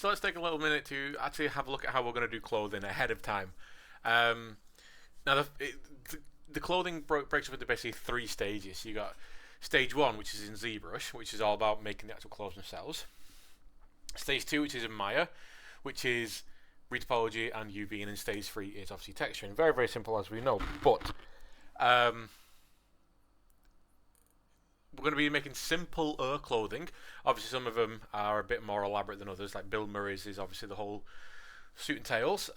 So let's take a little minute to actually have a look at how we're going to do clothing ahead of time. Um, now, the clothing breaks up into basically three stages. You got stage one, which is in ZBrush, which is all about making the actual clothes themselves. Stage two, which is in Maya, which is retopology and UV, and then stage three is obviously texturing. Very, very simple as we know, but um, we're going to be making simpler clothing. Obviously, some of them are a bit more elaborate than others. Like Bill Murray's is obviously the whole suit and tails.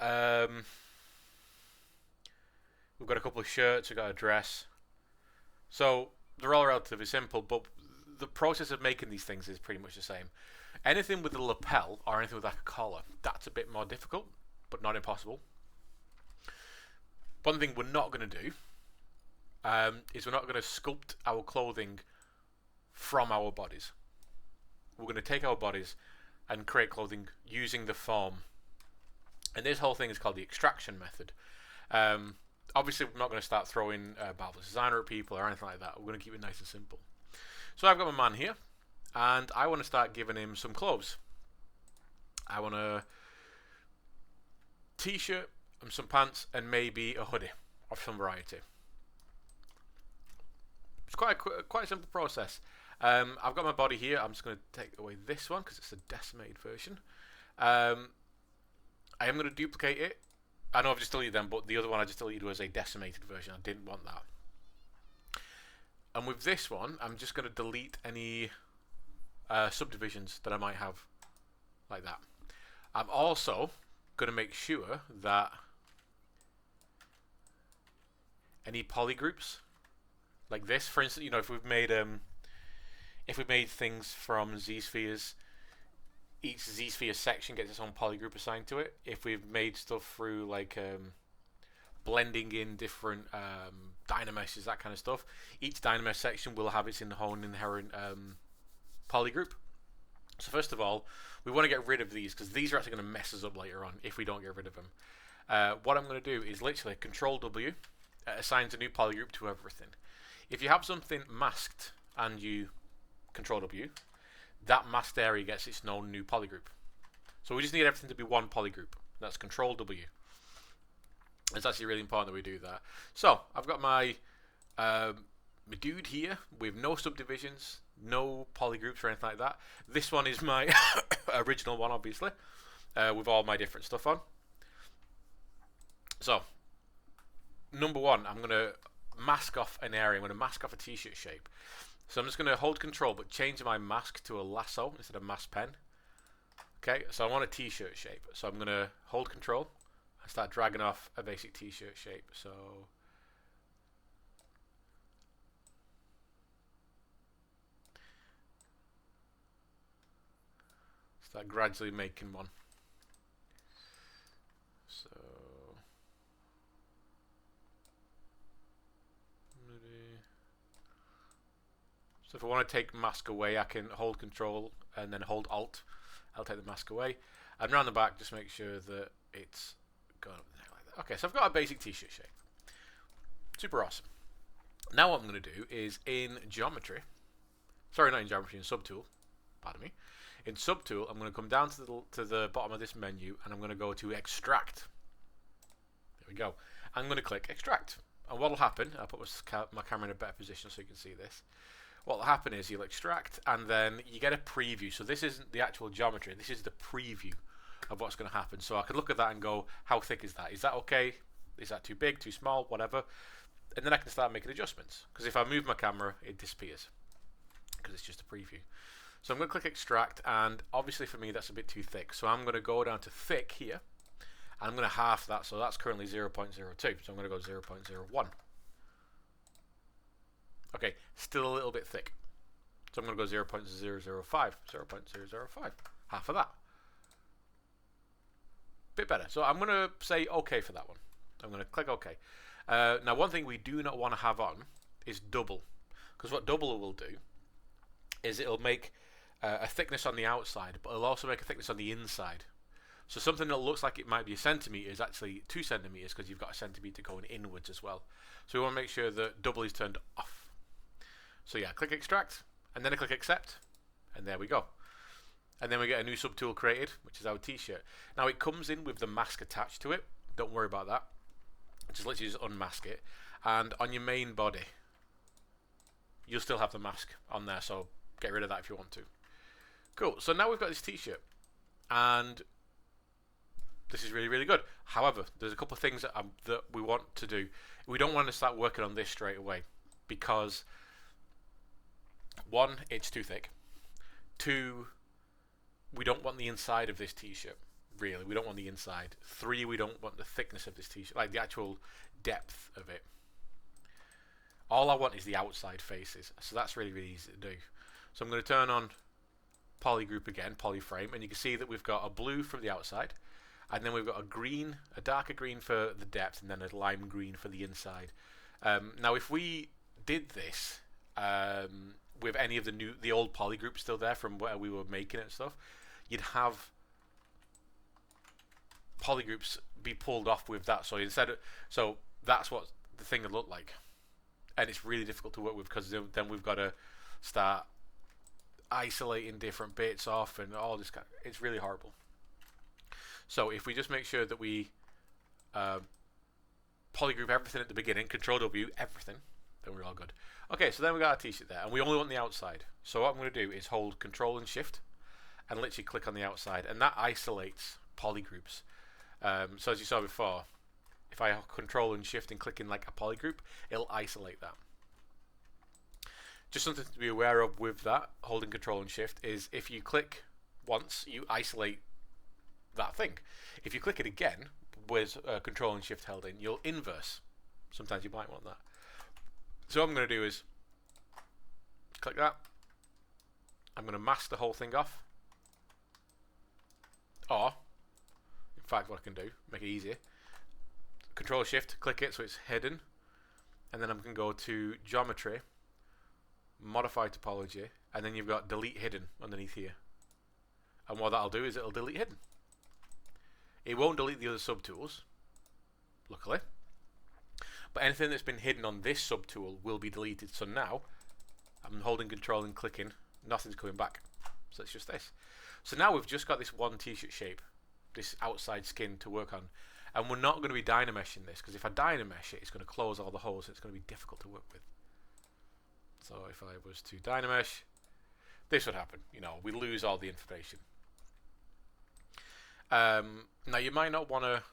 We've got a couple of shirts. We've got a dress. So they're all relatively simple, but the process of making these things is pretty much the same. Anything with a lapel or anything with like a collar, that's a bit more difficult, but not impossible. One thing we're not going to do is we're not going to sculpt our clothing from our bodies. We're going to take our bodies and create clothing using the form. And this whole thing is called the extraction method. Obviously, we're not going to start throwing Marvelous Designer at people or anything like that. We're going to keep it nice and simple. So I've got my man here, and I want to start giving him some clothes. I want a t-shirt and some pants and maybe a hoodie of some variety. It's quite a simple process. I've got my body here. I'm just going to take away this one because it's a decimated version. I am going to duplicate it. I know I've just deleted them, but the other one I just deleted was a decimated version. I didn't want that. And with this one, I'm just going to delete any subdivisions that I might have like that. I'm also going to make sure that any polygroups like this, for instance, if we've made things from Z-spheres, each Z-sphere section gets its own polygroup assigned to it. If we've made stuff through like blending in different dynameshes, that kind of stuff, each dynamesh section will have its own inherent polygroup. So first of all, we want to get rid of these because these are actually going to mess us up later on if we don't get rid of them. What I'm going to do is literally Control W assigns a new polygroup to everything. If you have something masked and you Control W, that masked area gets its own new polygroup. So we just need everything to be one polygroup. That's Control W. It's actually really important that we do that. So I've got my dude here with no subdivisions, no polygroups or anything like that. This one is my original one, obviously, with all my different stuff on. So number one, I'm going to mask off an area. I'm going to mask off a t-shirt shape. So I'm just going to hold Control but change my mask to a lasso instead of mask pen. Okay, so I want a t-shirt shape. So I'm going to hold Control and start dragging off a basic t-shirt shape. So start gradually making one. So if I want to take mask away, I can hold Control and then hold Alt. I'll take the mask away. And around the back, just make sure that it's going up there like that. Okay, so I've got a basic t-shirt shape. Super awesome. Now what I'm going to do is in Geometry, sorry, not in Geometry, in Subtool, pardon me. In Subtool, I'm going to come down to the bottom of this menu and I'm going to go to Extract. There we go. I'm going to click Extract. And what will happen, I'll put my camera in a better position so you can see this. What will happen is you'll extract and then you get a preview. So this isn't the actual geometry, this is the preview of what's going to happen. So I could look at that and go, how thick is that? Is that okay? Is that too big, too small, whatever? And then I can start making adjustments. Because if I move my camera, it disappears. Because it's just a preview. So I'm going to click extract, and obviously for me that's a bit too thick. So I'm going to go down to thick here, and I'm going to half that. So that's currently 0.02. So I'm going to go 0.01. Okay, still a little bit thick. So I'm going to go 0.005. 0.005. Half of that. Bit better. So I'm going to say OK for that one. I'm going to click OK. Now one thing we do not want to have on is double. Because what double will do is it'll make a thickness on the outside, but it'll also make a thickness on the inside. So something that looks like it might be a centimetre is actually 2 centimetres because you've got a centimetre going inwards as well. So we want to make sure that double is turned off. So yeah, click extract, and then I click accept, and there we go. And then we get a new subtool created, which is our t-shirt. Now it comes in with the mask attached to it. Don't worry about that. Just literally just unmask it. And on your main body, you'll still have the mask on there, so get rid of that if you want to. Cool, so now we've got this t-shirt. And this is really, really good. However, there's a couple of things that we want to do. We don't want to start working on this straight away because, one, it's too thick. Two, we don't want the inside of this t-shirt. Really, we don't want the inside. Three, we don't want the thickness of this t-shirt, like the actual depth of it. All I want is the outside faces, so that's really, really easy to do. So I'm going to turn on polygroup again, polyframe, and you can see that we've got a blue from the outside, and then we've got a green, a darker green for the depth, and then a lime green for the inside. Now, if we did this with any of the old polygroups still there from where we were making it and stuff, you'd have polygroups be pulled off with that. So so that's what the thing would look like, and it's really difficult to work with because then we've got to start isolating different bits off and all this kind of, it's really horrible. So if we just make sure that we polygroup everything at the beginning, Control W, everything, then we're all good. Okay, so then we got our t-shirt there, and we only want the outside. So what I'm going to do is hold Control and Shift, and literally click on the outside, and that isolates polygroups. So as you saw before, if I Control and Shift and click in like a polygroup, it'll isolate that. Just something to be aware of with that, holding Control and Shift, is if you click once, you isolate that thing. If you click it again, with Control and Shift held in, you'll inverse. Sometimes you might want that. So what I'm going to do is click that. I'm going to mask the whole thing off. Or, in fact, what I can do, make it easier, Control Shift, click it so it's hidden, and then I'm going to go to Geometry, Modify Topology, and then you've got Delete Hidden underneath here. And what that'll do is it'll delete hidden. It won't delete the other subtools, luckily, but anything that's been hidden on this subtool will be deleted. So now I'm holding Control and clicking, nothing's coming back. So it's just this. So now we've just got this one t-shirt shape, this outside skin to work on, and we're not going to be dynameshing this, because if I dynamesh it, it's going to close all the holes, so it's going to be difficult to work with. So if I was to dynamesh, this would happen. You know, we lose all the information. Now you might not want to.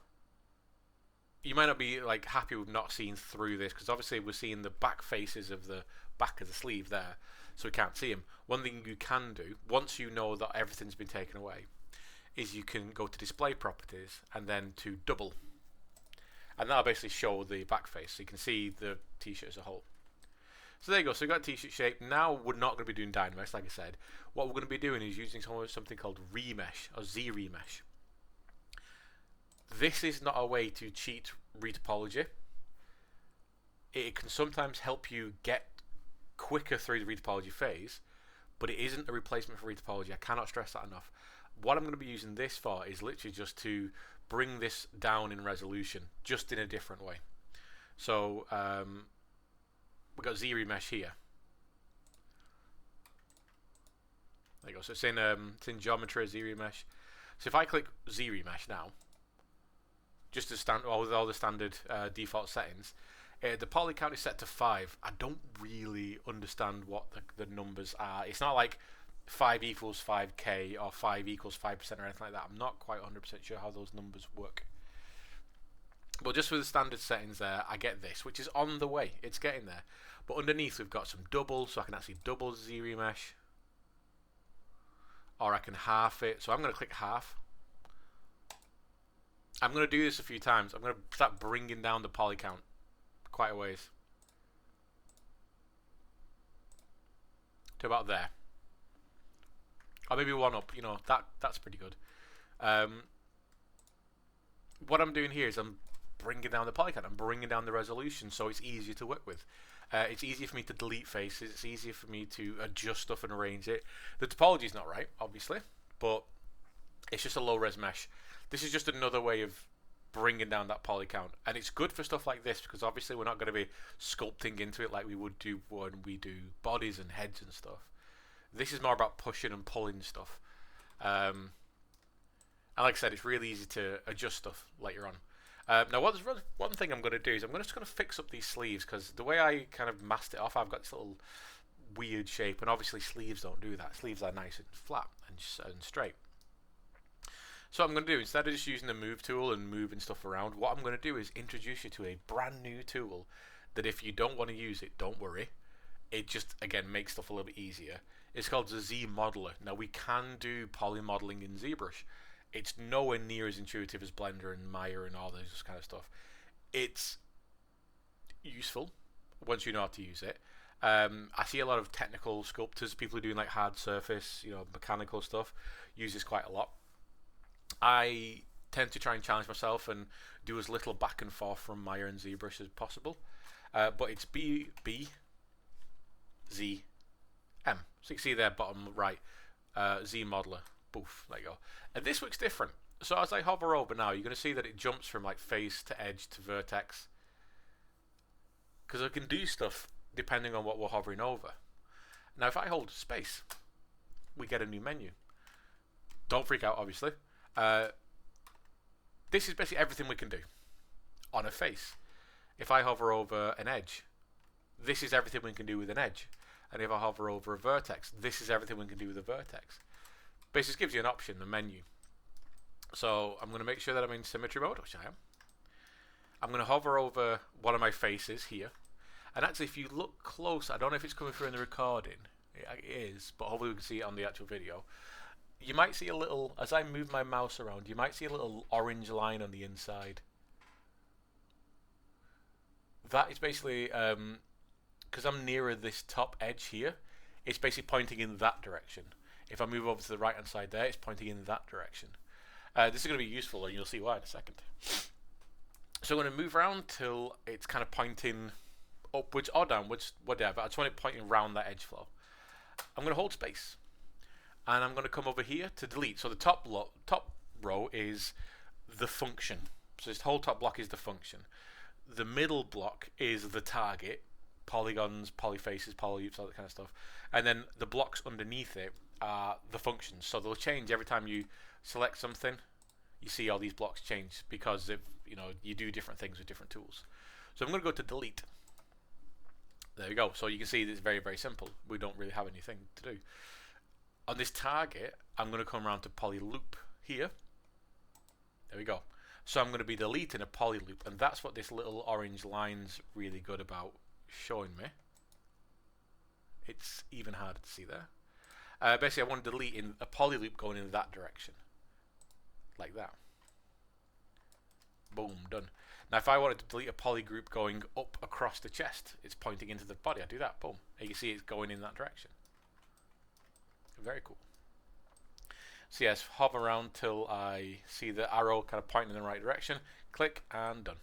You might not be like happy with not seeing through this, because obviously we're seeing the back faces of the back of the sleeve there, so we can't see them. One thing you can do, once you know that everything's been taken away, is you can go to Display Properties and then to Double, and that'll basically show the back face, so you can see the t-shirt as a whole. So there you go. So we've got t-shirt shape. Now we're not going to be doing Dynamesh, like I said. What we're going to be doing is using something called Remesh, or Z-Remesh. This is not a way to cheat retopology. It can sometimes help you get quicker through the retopology phase, but it isn't a replacement for retopology. I cannot stress that enough. What I'm going to be using this for is literally just to bring this down in resolution, just in a different way. So we've got Z-Remesh here. There you go. So it's in Geometry, Z-Remesh. So if I click Z-Remesh now, just to stand with all the standard default settings, the poly count is set to 5. I don't really understand what the numbers are. It's not like 5 equals 5k or 5 equals 5% or anything like that. I'm not quite 100% sure how those numbers work. But just with the standard settings there, I get this, which is on the way. It's getting there. But underneath we've got some double, so I can actually double Z-Remesh. Or I can half it. So I'm going to click half. I'm going to do this a few times. I'm going to start bringing down the poly count quite a ways. To about there. Or maybe one up. You know, that's pretty good. What I'm doing here is I'm bringing down the poly count. I'm bringing down the resolution so it's easier to work with. It's easier for me to delete faces. It's easier for me to adjust stuff and arrange it. The topology is not right, obviously, but it's just a low-res mesh. This is just another way of bringing down that poly count, and it's good for stuff like this because obviously we're not going to be sculpting into it like we would do when we do bodies and heads and stuff. This is more about pushing and pulling stuff. And like I said, it's really easy to adjust stuff later on. Now, one thing I'm going to do is I'm just going to fix up these sleeves, because the way I kind of masked it off, I've got this little weird shape, and obviously sleeves don't do that. Sleeves are nice and flat and straight. So what I'm going to do, instead of just using the move tool and moving stuff around, what I'm going to do is introduce you to a brand new tool that if you don't want to use it, don't worry. It just, again, makes stuff a little bit easier. It's called the Z Modeler. Now, we can do poly modeling in ZBrush. It's nowhere near as intuitive as Blender and Maya and all this kind of stuff. It's useful once you know how to use it. I see a lot of technical sculptors, people who are doing like hard surface, mechanical stuff, use this quite a lot. I tend to try and challenge myself and do as little back and forth from Maya and ZBrush as possible. But it's B, Z, M. So you can see there, bottom right, Z Modeler. Boof, there you go. And this looks different. So as I hover over now, you're going to see that it jumps from like face to edge to vertex. Because I can do stuff depending on what we're hovering over. Now if I hold space, we get a new menu. Don't freak out, obviously. This is basically everything we can do on a face. If I hover over an edge, this is everything we can do with an edge. And if I hover over a vertex, this is everything we can do with a vertex. Basically gives you an option, the menu. So I'm going to make sure that I'm in symmetry mode, which I am. I'm going to hover over one of my faces here. And actually, if you look close, I don't know if it's coming through in the recording. It is, but hopefully we can see it on the actual video. You might see a little, as I move my mouse around, you might see a little orange line on the inside. That is basically, because I'm nearer this top edge here, it's basically pointing in that direction. If I move over to the right hand side there, it's pointing in that direction. This is going to be useful, and you'll see why in a second. So I'm going to move around till it's kind of pointing upwards or downwards, whatever. I just want it pointing around that edge flow. I'm going to hold space, and I'm going to come over here to delete. So the top row is the function. So this whole top block is the function. The middle block is the target, polygons, polyfaces, polyloops, all that kind of stuff. And then the blocks underneath it are the functions. So they'll change every time you select something. You see all these blocks change because you do different things with different tools. So I'm going to go to delete. There we go. So you can see it's very, very simple. We don't really have anything to do. On this target, I'm going to come around to polyloop here. There we go. So I'm going to be deleting a polyloop, and that's what this little orange line's really good about showing me. It's even harder to see there. Basically, I want to delete in a polyloop going in that direction. Like that. Boom, done. Now if I wanted to delete a poly group going up across the chest, it's pointing into the body. I do that, boom. And you can see it's going in that direction. Very cool. So yes, hover around till I see the arrow kind of pointing in the right direction. Click and done.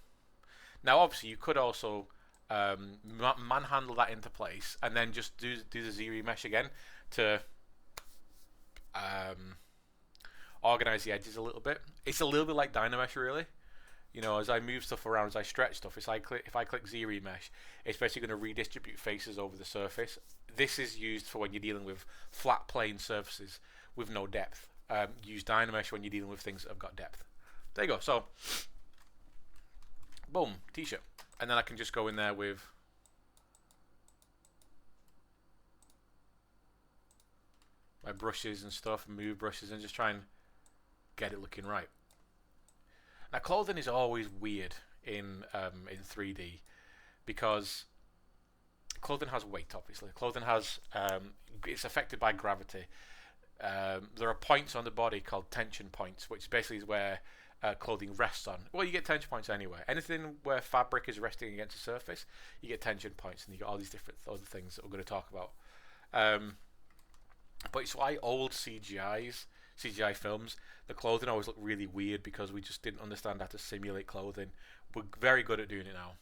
Now obviously you could also manhandle that into place and then just do the Z remesh again to organize the edges a little bit. It's a little bit like Dynamesh really. As I move stuff around, as I stretch stuff, if I click Z remesh, it's basically going to redistribute faces over the surface. This is used for when you're dealing with flat plane surfaces with no depth. Use Dynamesh when you're dealing with things that have got depth. There you go. So, boom, t-shirt. And then I can just go in there with my brushes and stuff, move brushes, and just try and get it looking right. Now, clothing is always weird in 3D because clothing has weight. Obviously, clothing has it's affected by gravity. There are points on the body called tension points, which basically is where clothing rests on. Well, you get tension points anywhere. Anything where fabric is resting against a surface, you get tension points, and you get all these different other things that we're going to talk about. But it's why old CGI films, the clothing always looked really weird because we just didn't understand how to simulate clothing. We're very good at doing it now.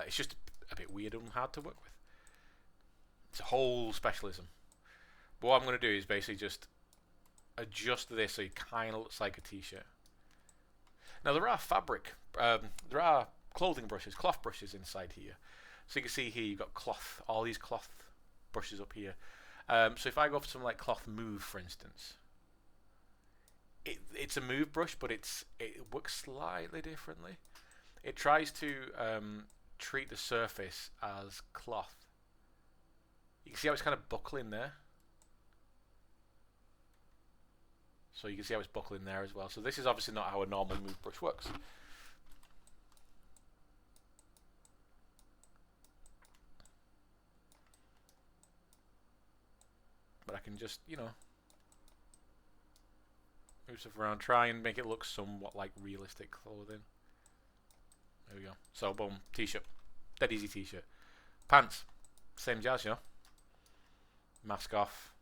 It's just a bit weird and hard to work with. It's a whole specialism. But what I'm going to do is basically just adjust this so it kind of looks like a t-shirt. Now there are clothing brushes, cloth brushes inside here. So you can see here you've got cloth, all these cloth brushes up here. So if I go for something like cloth move, for instance, it's a move brush, but it works slightly differently. It tries to treat the surface as cloth. You can see how it's kind of buckling there. So you can see how it's buckling there as well. So this is obviously not how a normal move brush works. But I can just, you know, move stuff around, try and make it look somewhat like realistic clothing. There we go. So boom, t-shirt. Dead easy t-shirt. Pants. Same jazz, you know. Mask off.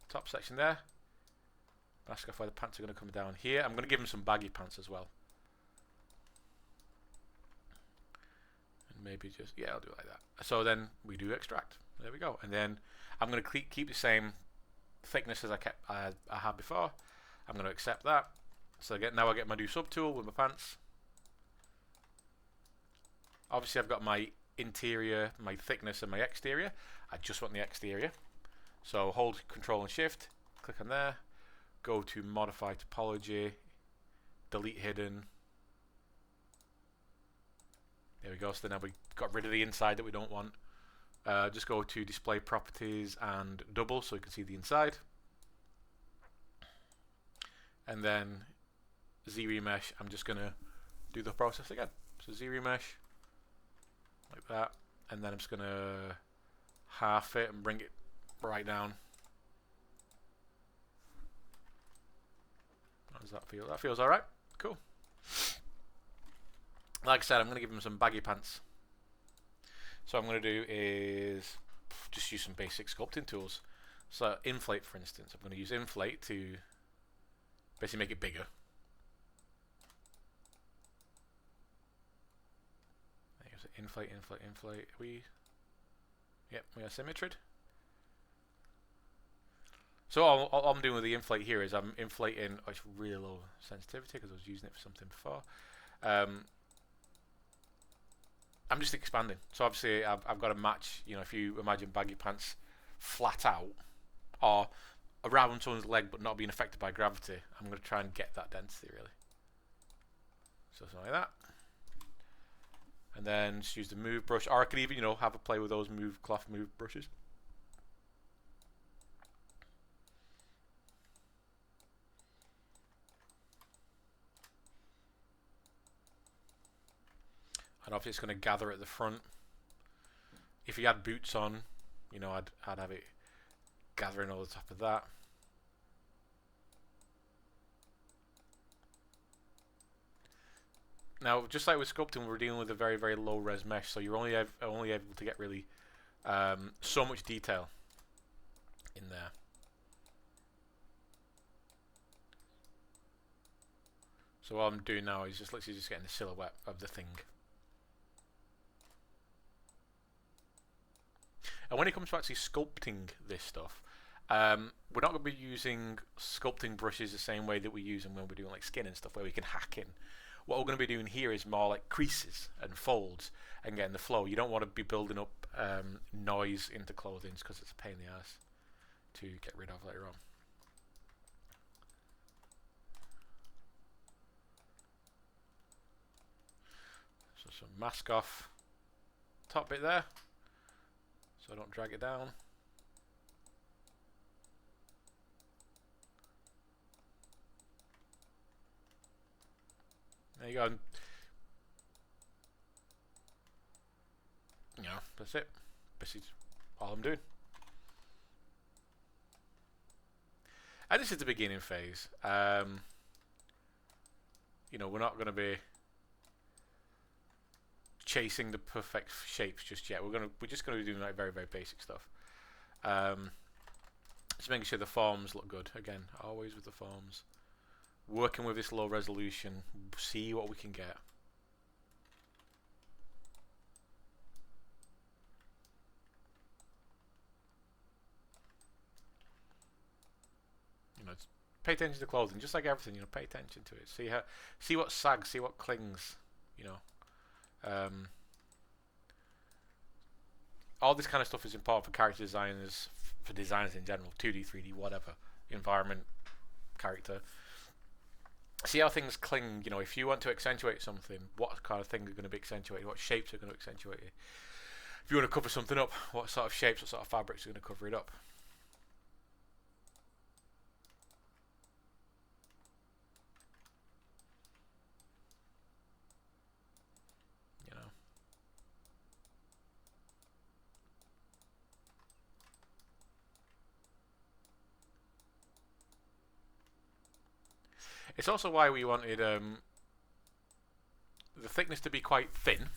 Top section there. Mask off where the pants are going to come down here. I'm going to give them some baggy pants as well. And maybe just, yeah, I'll do it like that. So then we do extract. There we go. And then I'm going to keep the same thickness as I had before. I'm going to accept that. So now I get my new subtool with my pants. Obviously I've got my interior, my thickness and my exterior. I just want the exterior. So hold Control and Shift, click on there, go to Modify Topology, delete Hidden. There we go. So now we got rid of the inside that we don't want. Just go to Display Properties and Double so you can see the inside. And then Z-Remesh, I'm just going to do the process again. So Z-Remesh, like that. And then I'm just going to half it and bring it right down. How does that feel? That feels alright. Cool. Like I said, I'm going to give him some baggy pants. So what I'm going to do is just use some basic sculpting tools. So inflate, for instance. I'm going to use inflate to basically make it bigger. Inflate, inflate, inflate. Yep, we are symmetried. So all I'm doing with the inflate here is I'm inflating. Oh, it's really low sensitivity because I was using it for something before. I'm just expanding. So obviously I've got to match. You know, if you imagine baggy pants flat out or around someone's leg but not being affected by gravity, I'm going to try and get that density really. So something like that. And then just use the move brush, or I could even, you know, have a play with those cloth move brushes. And obviously it's going to gather at the front. If you had boots on, you know, I'd have it gathering over the top of that. Now, just like with sculpting, we're dealing with a very, very low res mesh, so you're only able to get really so much detail in there. So what I'm doing now is just literally just getting the silhouette of the thing. And when it comes to actually sculpting this stuff, we're not going to be using sculpting brushes the same way that we use them when we're doing like skin and stuff, where we can hack in. What we're going to be doing here is more like creases and folds and getting the flow. You don't want to be building up noise into clothing because it's a pain in the ass to get rid of later on. So some mask off top bit there so I don't drag it down. There you go. Yeah, that's it. This is all I'm doing. And this is the beginning phase. You know, we're not going to be chasing the perfect shapes just yet. We're just going to be doing like very, very basic stuff. Just making sure the forms look good. Again, always with the forms. Working with this low resolution, see what we can get. You know, pay attention to the clothing, just like everything. You know, pay attention to it. See what sags, see what clings. You know, all this kind of stuff is important for character designers, for designers in general. 2D, 3D, whatever, environment, character. see how things cling. You know, if you want to accentuate something, what kind of things are going to be accentuated? What shapes are going to accentuate it? If you want to cover something up, what sort of shapes, what sort of fabrics are going to cover it up? You know. It's also why we wanted the thickness to be quite thin,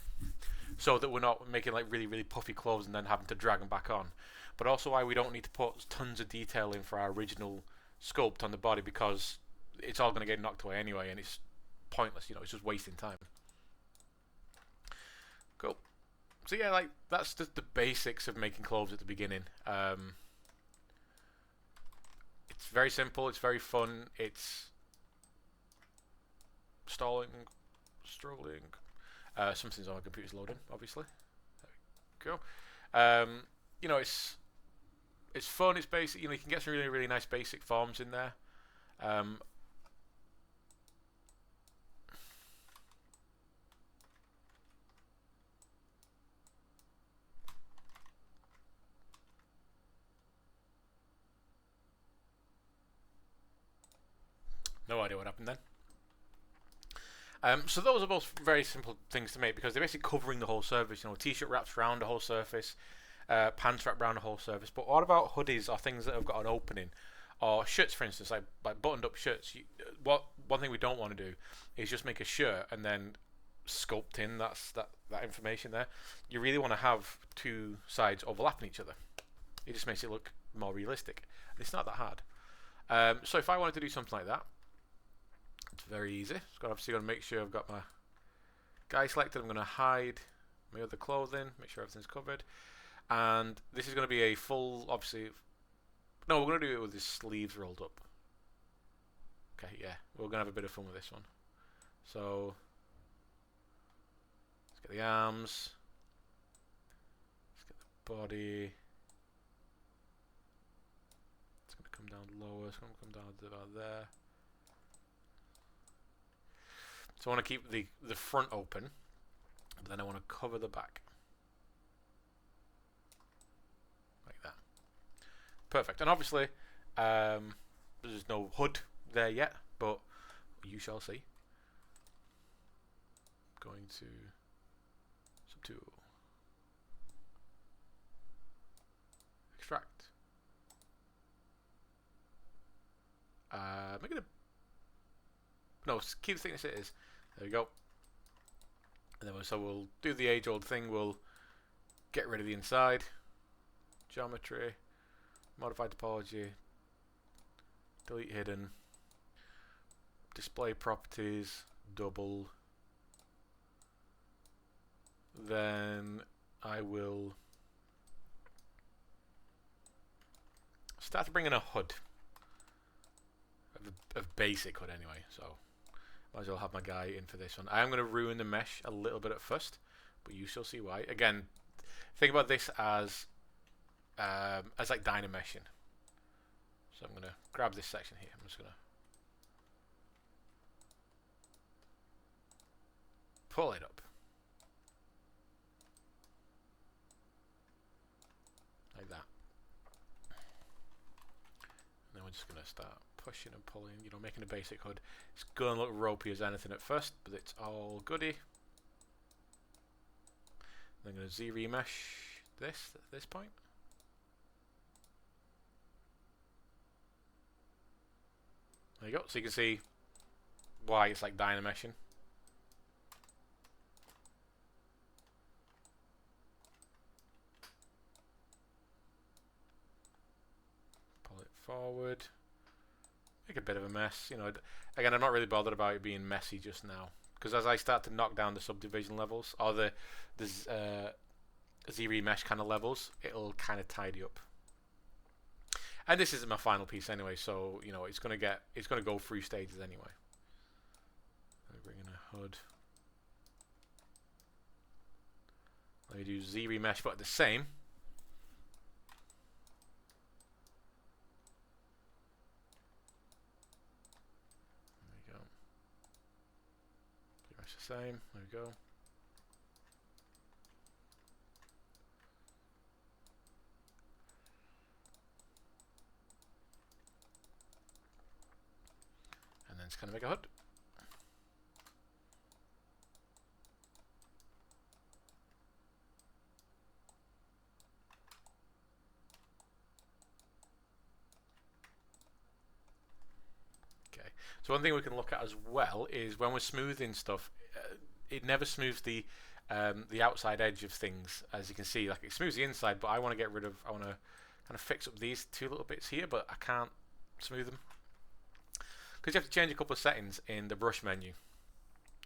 so that we're not making like really really puffy clothes and then having to drag them back on. But also why we don't need to put tons of detail in for our original sculpt on the body, because it's all going to get knocked away anyway, and it's pointless. You know, it's just wasting time. Cool. So yeah, like that's just the basics of making clothes at the beginning. It's very simple. It's very fun. It's stalling, struggling. Something's on my computer's loading, obviously. There we go. You know, it's fun. It's basic. You know, you can get some really really nice basic forms in there. Um, no idea what happened then. So those are both very simple things to make, because they're basically covering the whole surface. You know, a t-shirt wraps around the whole surface, pants wrap around the whole surface. But what about hoodies or things that have got an opening, or shirts, for instance, like buttoned up shirts? What one thing we don't want to do is just make a shirt and then sculpt in that information there. You really want to have two sides overlapping each other. It just makes it look more realistic. And it's not that hard. So if I wanted to do something like that, it's very easy. Just obviously going to make sure I've got my guy selected. I'm going to hide my other clothing, make sure everything's covered. And this is going to be a full, obviously, no, we're going to do it with the sleeves rolled up. Okay, yeah, we're going to have a bit of fun with this one. So, let's get the arms. Let's get the body. It's going to come down lower, it's going to come down to about there. So I want to keep the front open, but then I want to cover the back. Like that. Perfect. And obviously, there's no hood there yet, but you shall see. Going to subtool. Extract. Make it a... No, keep the thickness it is. There we go. And then so we'll do the age-old thing. We'll get rid of the inside. Geometry. Modify topology. Delete hidden. Display properties. Double. Then I will start to bring in a hood. Of basic hood anyway, so might as well have my guy in for this one. I am going to ruin the mesh a little bit at first, but you shall see why. Again, think about this as like dynameshing. So I'm going to grab this section here. I'm just going to pull it up like that. And then we're just going to start pushing and pulling, you know, making a basic hood. It's going to look ropey as anything at first, but it's all goody. Then I'm going to Z-remesh this at this point. There you go. So you can see why it's like dynameshing. Pull it forward. Make a bit of a mess, you know. Again, I'm not really bothered about it being messy just now, because as I start to knock down the subdivision levels or the Z-remesh kind of levels, it'll kind of tidy up. And this isn't my final piece anyway, so you know it's gonna go through stages anyway. Let me bring in a hood. Let me do Z-remesh, but the same. much the same. There we go. And then just kind of make a hood. So one thing we can look at as well is when we're smoothing stuff, it never smooths the outside edge of things. As you can see, like it smooths the inside, but I want to get rid of, I want to kind of fix up these two little bits here, but I can't smooth them. Because you have to change a couple of settings in the brush menu.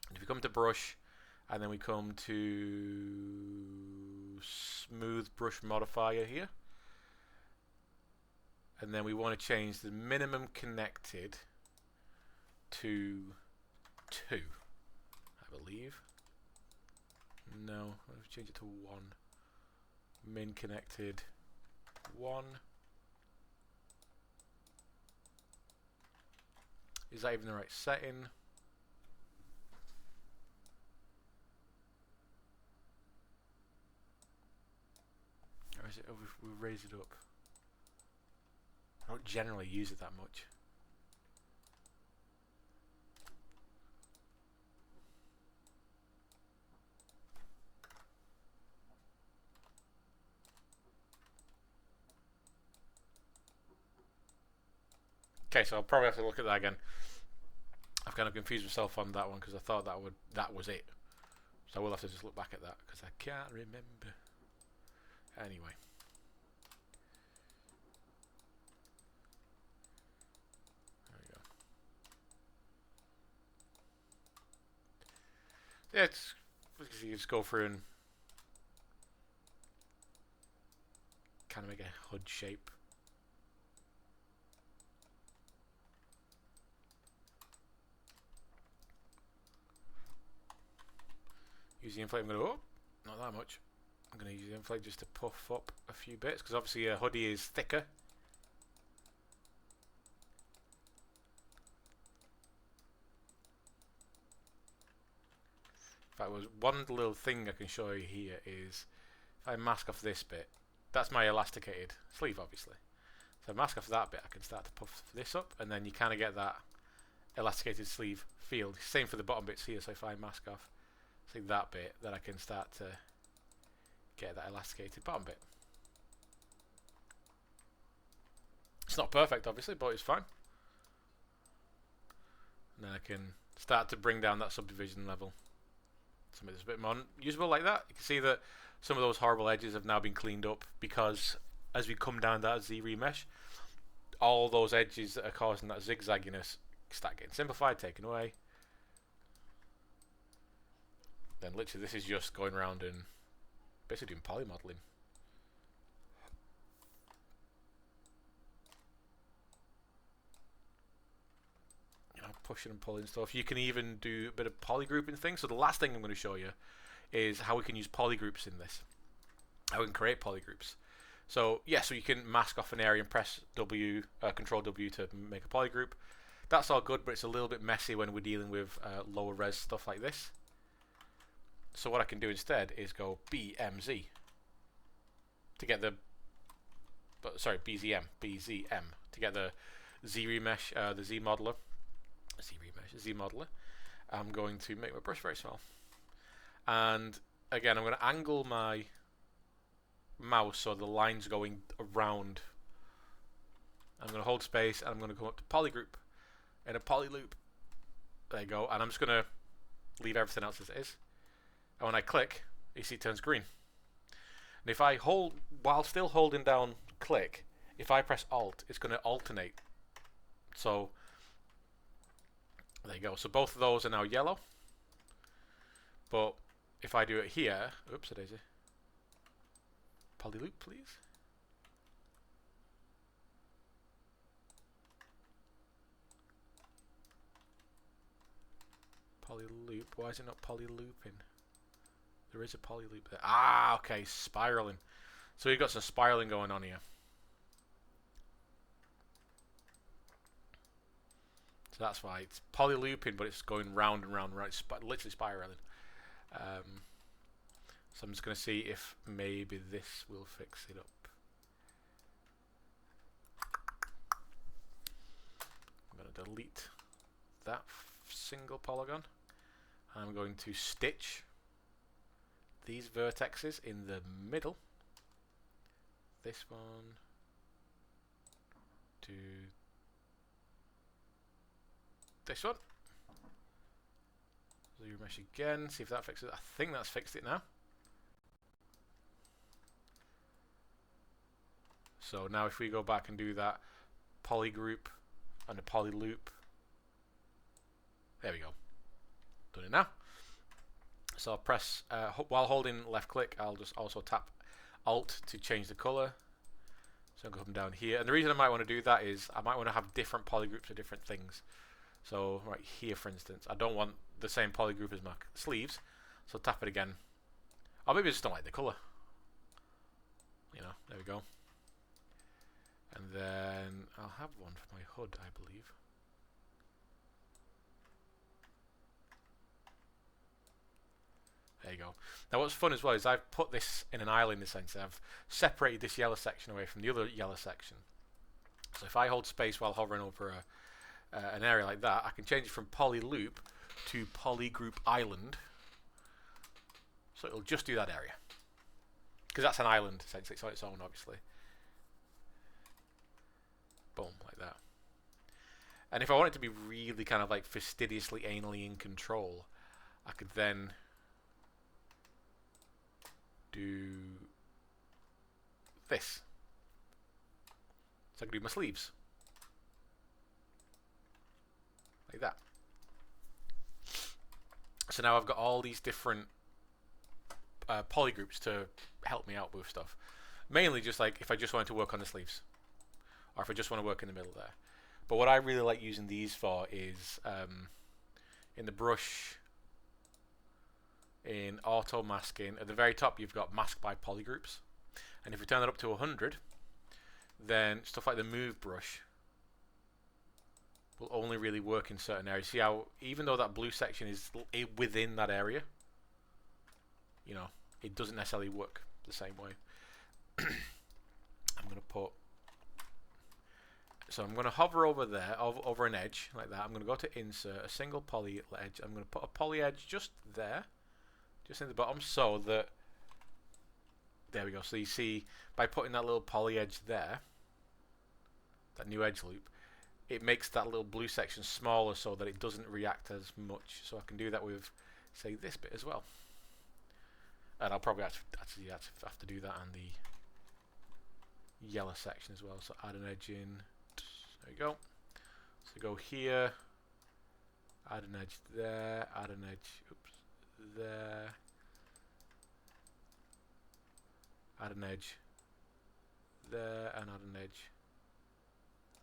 And if we come to brush, and then we come to smooth brush modifier here, and then we want to change the minimum connected to 2, I believe. No, let's change it to 1. Min connected 1. Is that even the right setting? Or is it? Oh, we've raised it up. I don't generally use it that much. Okay, so I'll probably have to look at that again. I've kind of confused myself on that one because I thought that was it. So I will have to just look back at that because I can't remember. Anyway. There we go. Yeah, it's you just go through and kind of make a hood shape. Use the inflate. I'm going to, not that much. I'm going to use the inflate just to puff up a few bits because obviously a hoodie is thicker. In fact, was one little thing I can show you here is if I mask off this bit, that's my elasticated sleeve, obviously. So I mask off that bit, I can start to puff this up, and then you kind of get that elasticated sleeve feel. Same for the bottom bits here. So if I mask off that bit, then I can start to get that elasticated bottom bit. It's not perfect, obviously, but it's fine. And then I can start to bring down that subdivision level. Something that's a bit more usable like that. You can see that some of those horrible edges have now been cleaned up because as we come down that Z remesh, all those edges that are causing that zigzagginess start getting simplified, taken away. Then literally this is just going around and basically doing poly modeling. You know, pushing and pulling stuff. You can even do a bit of poly grouping things. So the last thing I'm going to show you is how we can use poly groups in this. How we can create poly groups. So yeah, so you can mask off an area and press W, Control W to make a poly group. That's all good, but it's a little bit messy when we're dealing with lower res stuff like this. So what I can do instead is go BMZ to get the, BZM to get the Z remesh, the Z modeler. Z modeler. I'm going to make my brush very small, and again I'm going to angle my mouse so the line's going around. I'm going to hold space and I'm going to come up to poly group in a poly loop. There you go, and I'm just going to leave everything else as it is. And when I click, you see it turns green. And if I hold, while still holding down click, if I press Alt, it's going to alternate. So there you go. So both of those are now yellow. But if I do it here, oops, a daisy. Poly loop, please. Poly loop. Why is it not poly looping? There is a poly loop there. Ah, okay, spiraling. So we've got some spiraling going on here. So that's why it's poly looping, but it's going round and round and round. It's literally spiraling. So I'm just going to see if maybe this will fix it up. I'm going to delete that single polygon. I'm going to stitch these vertexes in the middle. This one to this one. Zero mesh again, see if that fixes it. I think that's fixed it now. So now if we go back and do that poly group and a poly loop, there we go. Done it now. So I'll press, while holding left click, I'll just also tap Alt to change the color. So I'll go up and down here. And the reason I might want to do that is I might want to have different poly groups for different things. So right here, for instance, I don't want the same poly group as my sleeves. So tap it again. Or maybe I just don't like the color. You know, there we go. And then I'll have one for my hood, I believe. There you go. Now what's fun as well is I've put this in an island in the sense that I've separated this yellow section away from the other yellow section. So if I hold space while hovering over an area like that, I can change it from poly loop to poly group island. So it'll just do that area. Because that's an island essentially, it's on its own obviously. Boom, like that. And if I want it to be really kind of like fastidiously anally in control, I could then do this. So I can do my sleeves. Like that. So now I've got all these different poly groups to help me out with stuff. Mainly just like if I just wanted to work on the sleeves. Or if I just want to work in the middle there. But what I really like using these for is in the brush, in auto masking, at the very top you've got mask by poly groups. And if you turn that up to 100, then stuff like the move brush will only really work in certain areas. See how even though that blue section is within that area, you know, it doesn't necessarily work the same way. I'm going to put, so I'm going to hover over there, over an edge like that. I'm going to go to insert, a single poly edge. I'm going to put a poly edge just there, just in the bottom, so that, there we go. So you see, by putting that little poly edge there, that new edge loop, it makes that little blue section smaller so that it doesn't react as much. So I can do that with, say, this bit as well. And I'll probably actually have to do that on the yellow section as well. So add an edge in. There you go. So go here, add an edge there, add an edge, oops, there, add an edge there, and add an edge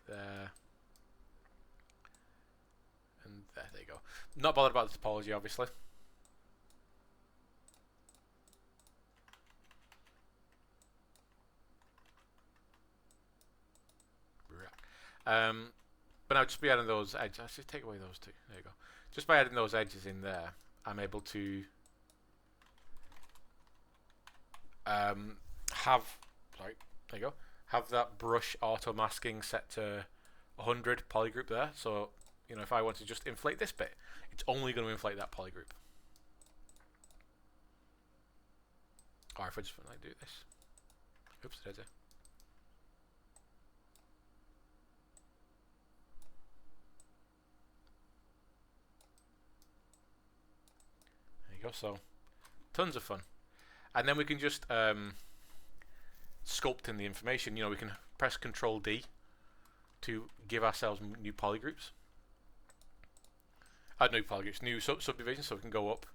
there, and there you go. Not bothered about the topology, obviously. But now just by adding those edges, I should take away those two. There you go. Just by adding those edges in there, I'm able to have, sorry, there you go, have that brush auto masking set to 100 poly group there. So, you know, if I want to just inflate this bit, it's only going to inflate that poly group. Or if I just like do this, oops, there's it. So tons of fun. And then we can just sculpt in the information. You know, we can press Control D to give ourselves new poly groups. New poly groups, new subdivisions, so we can go up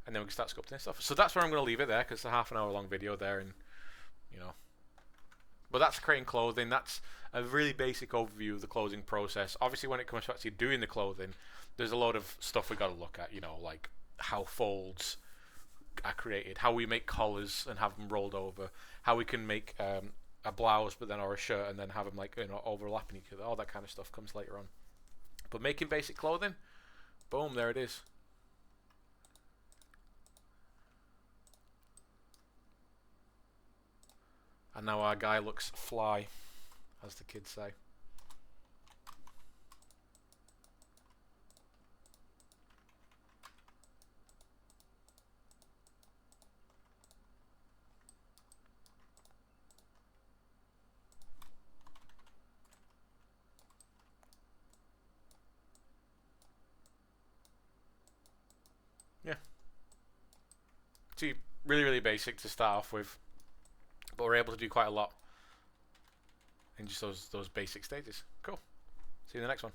and then we can start sculpting stuff. So that's where I'm going to leave it there, because it's a half-an-hour long video there, and you know. But that's creating clothing. That's a really basic overview of the clothing process. Obviously, when it comes to actually doing the clothing, there's a lot of stuff we got to look at. You know, like how folds are created, how we make collars and have them rolled over, how we can make a blouse but then or a shirt and then have them like, you know, overlapping each other. All that kind of stuff comes later on. But making basic clothing, boom, there it is. And now our guy looks fly, as the kids say. Yeah. See, really basic to start off with, but we're able to do quite a lot in just those basic stages. Cool. See you in the next one.